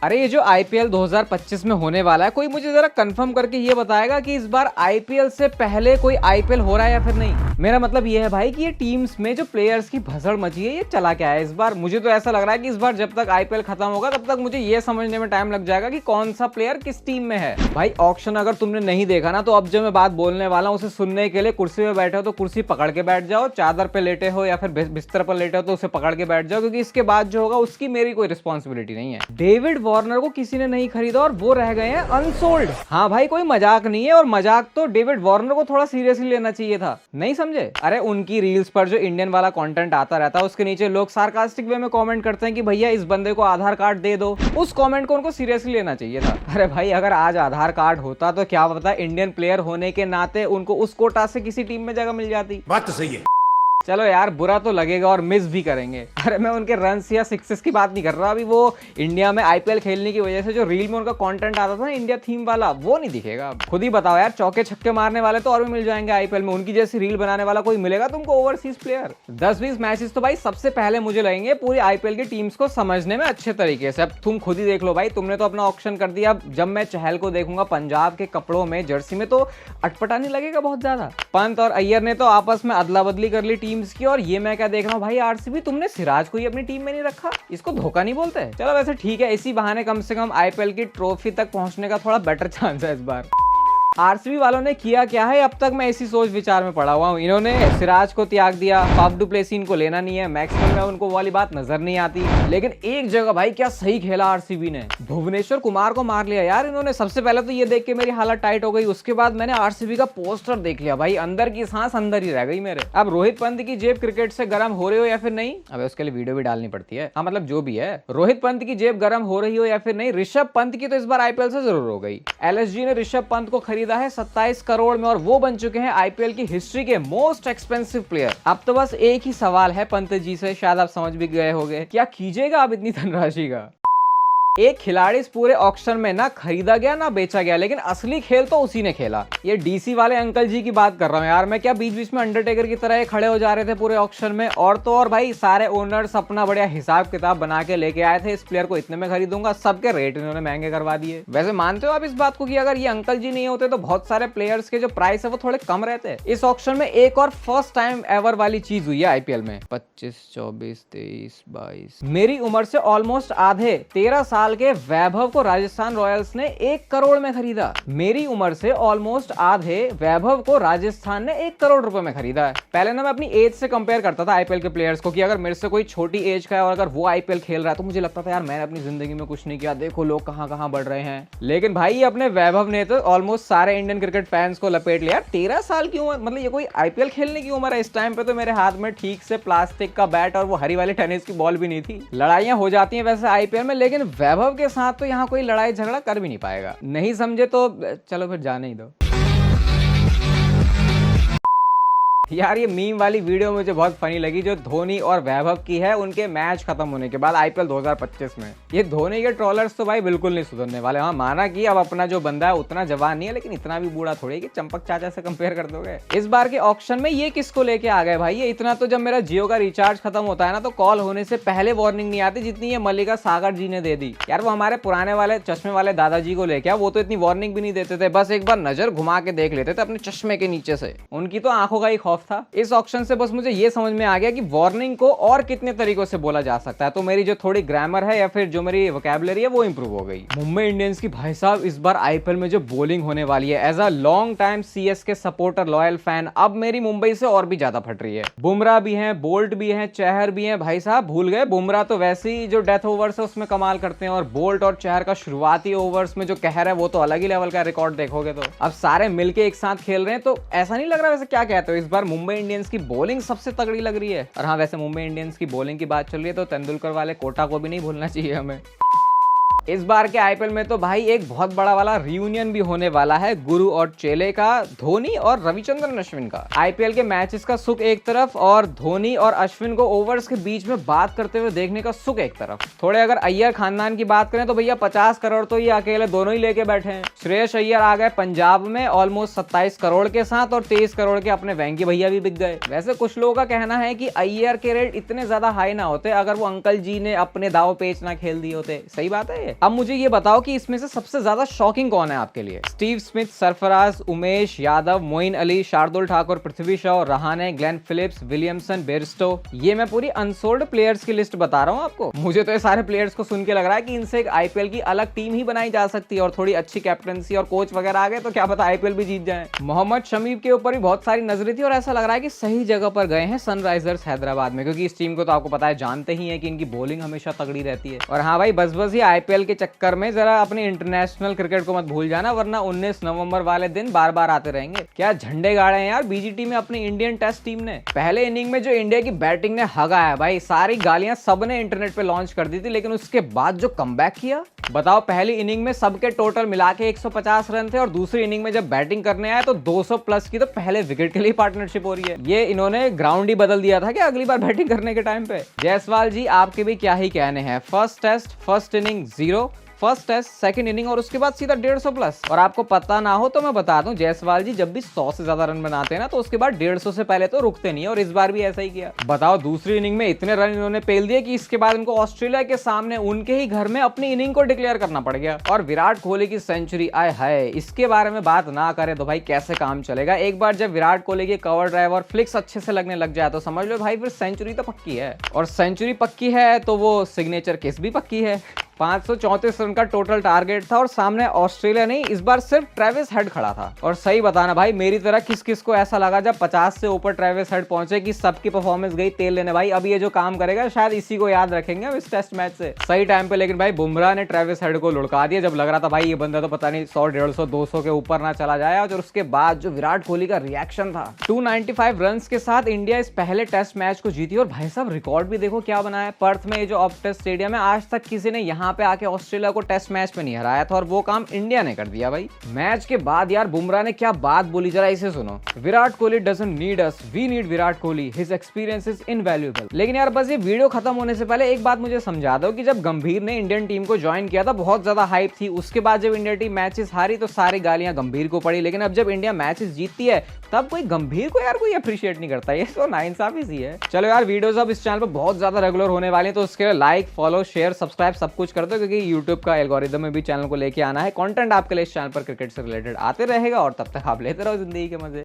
अरे ये जो आईपीएल 2025 में होने वाला है, कोई मुझे जरा कंफर्म करके ये बताएगा कि इस बार आईपीएल से पहले कोई आईपीएल हो रहा है या फिर नहीं। मेरा मतलब ये है भाई कि ये टीम्स में जो प्लेयर्स की भसड़ मची है, ये चला क्या है इस बार। मुझे तो ऐसा लग रहा है कि इस बार जब तक आईपीएल खत्म होगा तब तक मुझे ये समझने में टाइम लग जाएगा कि कौन सा प्लेयर किस टीम में है। भाई ऑक्शन अगर तुमने नहीं देखा ना, तो अब जो मैं बात बोलने वाला हूँ उसे सुनने के लिए कुर्सी पे बैठे हो तो कुर्सी पकड़ के बैठ जाओ, चादर पे लेटे हो या फिर बिस्तर पर लेटे हो तो उसे पकड़ के बैठ जाओ, क्योंकि इसके बाद जो होगा उसकी मेरी कोई रिस्पॉन्सिबिलिटी नहीं है। डेविड वार्नर को किसी ने नहीं खरीदा और वो रह गए हैं अनसोल्ड। हाँ भाई, कोई मजाक नहीं है, और मजाक तो डेविड वार्नर को थोड़ा सीरियसली लेना चाहिए था, नहीं समझे। अरे उनकी रील्स पर जो इंडियन वाला कंटेंट आता रहता है उसके नीचे लोग सार्कास्टिक वे में कमेंट करते हैं कि भैया इस बंदे को आधार कार्ड दे दो। उस कमेंट को उनको सीरियसली लेना चाहिए था। अरे भाई, अगर आज आधार कार्ड होता तो क्या पता इंडियन प्लेयर होने के नाते उनको उस कोटा से किसी टीम में जगह मिल जाती। बात तो सही है। चलो यार, बुरा तो लगेगा और मिस भी करेंगे। अरे मैं उनके रन्स या सिक्सेस की बात नहीं कर रहा, अभी वो इंडिया में आईपीएल खेलने की वजह से जो रील में उनका कंटेंट आता था ना इंडिया थीम वाला, वो नहीं दिखेगा। खुद ही बताओ यार, चौके छक्के मारने वाले तो और भी मिल जाएंगे आईपीएल में, उनकी जैसी रील बनाने वाला कोई मिलेगा तुमको ओवरसीज प्लेयर। 10-20 मैचेस तो भाई सबसे पहले मुझे लगेंगे पूरी आईपीएल की टीम्स को समझने में अच्छे तरीके से। अब तुम खुद ही देख लो भाई, तुमने तो अपना ऑप्शन कर दिया। जब मैं चहल को देखूंगा पंजाब के कपड़ों में, जर्सी में, तो अटपटा नहीं लगेगा बहुत ज्यादा। पंत और अय्यर ने तो आपस में अदला बदली कर ली टीम्स की, और ये मैं क्या देख रहा हूँ भाई, आरसीबी तुमने सिराज को ही अपनी टीम में नहीं रखा, इसको धोखा नहीं बोलते। चलो वैसे ठीक है, इसी बहाने कम से कम आईपीएल की ट्रॉफी तक पहुंचने का थोड़ा बेटर चांस है इस बार। आरसीबी वालों ने किया क्या है, अब तक मैं इसी सोच विचार में पड़ा हुआ हूँ। इन्होंने सिराज को त्याग दिया, फाफ डू प्लेसी इनको लेना नहीं है, मैक्सवेल में उनको वाली बात नजर नहीं आती। लेकिन एक जगह भाई क्या सही खेला आरसीबी ने, भुवनेश्वर कुमार को मार लिया यार इन्होंने। सबसे पहले तो ये देख के मेरी हालत टाइट हो गई, उसके बाद मैंने आरसीबी का पोस्टर देख लिया भाई, अंदर की सांस अंदर ही रह गई मेरे। अब रोहित पंत की जेब क्रिकेट से गर्म हो रही हो या फिर नहीं, अब उसके लिए वीडियो भी डालनी पड़ती है। हाँ मतलब जो भी है, रोहित पंत की जेब गर्म हो रही हो या फिर नहीं, ऋषभ पंत की तो इस बार आईपीएल से जरूर हो गई। एलएसजी ने ऋषभ पंत को खरीदा है 27 करोड़ में, और वो बन चुके हैं आईपीएल की हिस्ट्री के मोस्ट एक्सपेंसिव प्लेयर। अब तो बस एक ही सवाल है पंत जी से, शायद आप समझ भी गए होंगे, क्या कीजिएगा आप इतनी धनराशि का। एक खिलाड़ी इस पूरे ऑक्शन में ना खरीदा गया ना बेचा गया, लेकिन असली खेल तो उसी ने खेला। ये डीसी वाले अंकल जी की बात कर रहा हूँ यार मैं, क्या बीच बीच में अंडरटेकर की तरह खड़े हो जा रहे थे पूरे ऑक्शन में। और तो और भाई, सारे ओनर्स अपना बढ़िया हिसाब किताब बना के लेके आए थे, इस प्लेयर को इतने में खरीदूंगा, सबके रेट इन्होंने महंगे करवा दिए। वैसे मानते हो आप इस बात को कि अगर ये अंकल जी नहीं होते तो बहुत सारे प्लेयर्स के जो प्राइस है वो थोड़े कम रहते। इस ऑक्शन में एक और फर्स्ट टाइम एवर वाली चीज हुई है आईपीएल में। 25, 24, 23, 22, मेरी उम्र से ऑलमोस्ट आधे 13 साल के वैभव को राजस्थान रॉयल्स ने 1 करोड़ में खरीदा। मेरी उम्र से ऑलमोस्ट आधे वैभव को राजस्थान ने 1 करोड़ रुपए में खरीदा है। पहले ना मैं अपनी एज से कंपेयर करता था आईपीएल के प्लेयर्स को, कि अगर मेरे से कोई छोटी एज का है और अगर वो आईपीएल खेल रहा है तो मुझे लगता था यार मैंने अपनी जिंदगी में कुछ नहीं किया, देखो लोग कहां कहां बढ़ रहे हैं। लेकिन भाई अपने वैभव ने तो ऑलमोस्ट सारे इंडियन क्रिकेट फैंस को लपेट लिया। 13 साल की उम्र, मतलब ये कोई आईपीएल खेलने की उम्र है। इस टाइम पे तो मेरे हाथ में ठीक से प्लास्टिक का बैट और वो हरी वाली टेनिस की बॉल भी नहीं थी। लड़ाइयां हो जाती हैं वैसे आईपीएल में, लेकिन वैभव के साथ तो यहाँ कोई लड़ाई झगड़ा कर भी नहीं पाएगा। नहीं समझे तो चलो फिर जाने ही दो। यार ये मीम वाली वीडियो मुझे बहुत फनी लगी जो धोनी और वैभव की है उनके मैच खत्म होने के बाद आईपीएल 2025 में। ये धोनी के ट्रोलर्स तो भाई बिल्कुल नहीं सुधरने वाले। हाँ माना कि अब अपना जो बंदा है उतना जवान नहीं है, लेकिन इतना भी बूढ़ा थोड़ी कि चंपक चाचा से कंपेयर कर दोगे। इस बार के ऑक्शन में ये किसको लेके आ गए भाई, ये इतना तो जब मेरा जियो का रिचार्ज खत्म होता है ना तो कॉल होने से पहले वार्निंग नहीं आती जितनी ये मल्लिका सागर जी ने दे दी। यार वो हमारे पुराने वाले चश्मे वाले दादाजी को लेके वो तो इतनी वार्निंग भी नहीं देते थे, बस एक बार नजर घुमा के देख लेते थे अपने चश्मे के नीचे से। उनकी तो आंखों का ही खौफ था। इस ऑक्शन से बस मुझे ये समझ में आ गया कि वार्निंग को और कितने तरीकों से बोला जा सकता है, तो मेरी जो थोड़ी ग्रामर है या फिर जो मेरी वोकैबुलरी है वो इंप्रूव हो गई। मुंबई इंडियंस की भाई साहब इस बार आईपीएल में जो बॉलिंग होने वाली है, as a long time CSK supporter loyal fan, अब मेरी मुंबई से और भी ज्यादा फट रही है। बुमराह भी हैं, बोल्ट भी हैं, चहर भी हैं। भाई साहब भूल गए, बुमराह तो वैसे ही जो डेथ ओवर्स है उसमें कमाल करते हैं, और बोल्ट और चहर का शुरुआती ओवर्स में जो कहर है वो तो अलग ही लेवल का रिकॉर्ड देखोगे। तो अब सारे मिलके एक साथ खेल रहे हैं, तो ऐसा नहीं लग रहा, वैसे क्या कहते हो, इस बार मुंबई इंडियंस की बॉलिंग सबसे तगड़ी लग रही है। और हाँ वैसे मुंबई इंडियंस की बॉलिंग की बात चल रही है तो तेंदुलकर वाले कोटा को भी नहीं भूलना चाहिए हमें। इस बार के आईपीएल में तो भाई एक बहुत बड़ा वाला रियूनियन भी होने वाला है, गुरु और चेले का, धोनी और रविचंद्रन अश्विन का। आईपीएल के मैचेस का सुख एक तरफ और धोनी और अश्विन को ओवर्स के बीच में बात करते हुए देखने का सुख एक तरफ। थोड़े अगर अय्यर खानदान की बात करें तो भैया 50 करोड़ तो ये अकेले दोनों ही लेके बैठे हैं। श्रेयस अय्यर आ गए पंजाब में ऑलमोस्ट 27 करोड़ के साथ, और 23 करोड़ के अपने वेंकी भैया भी बिक गए। वैसे कुछ लोगों का कहना है कि अय्यर के रेट इतने ज्यादा हाई ना होते अगर वो अंकल जी ने अपने दाव पेच ना खेल दिए होते। सही बात है ये। अब मुझे ये बताओ कि इसमें से सबसे ज्यादा शॉकिंग कौन है आपके लिए? Steve Smith, Sarfaraz, Umesh Yadav, Moeen Ali, Shardul Thakur, Prithvi Shaw, Rahane, Glenn Phillips, Williamson, Bairstow. ये मैं पूरी अनसोल्ड प्लेयर्स की लिस्ट बता रहा हूँ आपको। मुझे तो ये सारे प्लेयर्स को सुन के लग रहा है कि इनसे एक आईपीएल की अलग टीम ही बनाई जा सकती है और थोड़ी अच्छी कैप्टनसी और कोच वगैरह आ गए तो क्या पता आईपीएल भी जीत जाए। मोहम्मद शमी के ऊपर भी बहुत सारी नजरें थी और ऐसा लग रहा है कि सही जगह पर गए हैं सनराइजर्स हैदराबाद में, क्योंकि इस टीम को तो आपको पता है, जानते ही है कि इनकी बॉलिंग हमेशा तगड़ी रहती है। और हाँ भाई, बस ये आईपीएल के चक्कर में जरा अपने इंटरनेशनल क्रिकेट को मत भूल जाना, वरना 19 नवंबर वाले दिन बार बार आते रहेंगे। क्या झंडे गाड़े हैं यार बीजीटी में अपनी इंडियन टेस्ट टीम ने। पहले इनिंग में जो इंडिया की बैटिंग ने हगाया भाई, सारी गालियां सबने इंटरनेट पे लॉन्च कर दी थी, लेकिन उसके बाद जो कमबैक किया, बताओ। पहली इनिंग में सबके टोटल मिला के 150 रन थे और दूसरी इनिंग में जब बैटिंग करने आए तो 200 प्लस की तो पहले विकेट के लिए पार्टनरशिप हो रही है। ये इन्होंने ग्राउंड ही बदल दिया था क्या अगली बार बैटिंग करने के टाइम पे? जायसवाल जी, आपके भी क्या ही कहने हैं। First test, first inning 0, first test, second inning और उसके बाद सीधा 150 प्लस। और आपको पता ना हो तो मैं बता दूं, जायसवाल जी जब भी 100 से ज्यादा रन बनाते हैं ना तो उसके बाद 150 से पहले तो रुकते नहीं है, और इस बार भी ऐसा ही किया। बताओ, दूसरी इनिंग में इतने रन इन्होंने पेल दिए कि इसके बाद इनको ऑस्ट्रेलिया के सामने उनके ही घर में अपनी इनिंग को डिक्लेयर करना पड़ गया। और विराट कोहली की सेंचुरी, आए हाय, इसके बारे में बात ना करें तो भाई कैसे काम चलेगा। एक बार जब विराट कोहली की कवर ड्राइव और फ्लिक्स अच्छे से लगने लग जाए तो समझ लो भाई फिर सेंचुरी तो पक्की है। और सेंचुरी पक्की है तो वो सिग्नेचर किस भी पक्की है। 534 रन का टोटल टारगेट था और सामने ऑस्ट्रेलिया नहीं, इस बार सिर्फ ट्रेविस हेड खड़ा था। और सही बताना भाई, मेरी तरह किस किस को ऐसा लगा जब 50 से ऊपर ट्रेविस हेड पहुंचे कि सबकी परफॉर्मेंस गई तेल लेने। भाई अब ये जो काम करेगा शायद इसी को याद रखेंगे हम इस टेस्ट मैच से। सही टाइम पे लेकिन भाई बुमराह ने ट्रेविस हेड को लुढ़का दिया, जब लग रहा था भाई ये बंदा तो पता नहीं 100, 150, 200 के ऊपर ना चला जाए। और उसके बाद जो विराट कोहली का रिएक्शन था, 295 रन के साथ इंडिया इस पहले टेस्ट मैच को जीती। और भाई साहब रिकॉर्ड भी देखो क्या बना है। पर्थ में ये जो ऑप्टस स्टेडियम है, आज तक किसी ने यहाँ पे आके ऑस्ट्रेलिया को टेस्ट मैच में नहीं हराया था और वो काम इंडिया ने कर दिया भाई। मैच के बाद यार बुमराह ने क्या बात बोली, जरा इसे सुनो। Virat Kohli doesn't need us, we need Virat Kohli, his experience is invaluable. लेकिन यार बस ये वीडियो खत्म होने से पहले एक बात मुझे समझा दो कि जब गंभीर ने इंडियन टीम को ज्वाइन किया था बहुत ज्यादा हाइप थी, उसके बाद जब इंडिया टीम मैचेस हारी तो सारी गालियां गंभीर को पड़ी, लेकिन अब जब इंडिया मैचेस जीतती है तब कोई गंभीर को यार कोई अप्रिशिएट नहीं करता। ये तो नाइंसाफी सी है। चलो यार, वीडियोस अब इस चैनल पर बहुत ज्यादा रेगुलर होने वाली है तो उसके लिए लाइक, फॉलो, शेयर, सब्सक्राइब सब कुछ कर दो, क्योंकि यूट्यूब का एल्गोरिदम में भी चैनल को लेके आना है। कंटेंट आपके लिए इस चैनल पर क्रिकेट से रिलेटेड आते रहेगा और तब तक आप लेते रहो जिंदगी के मजे।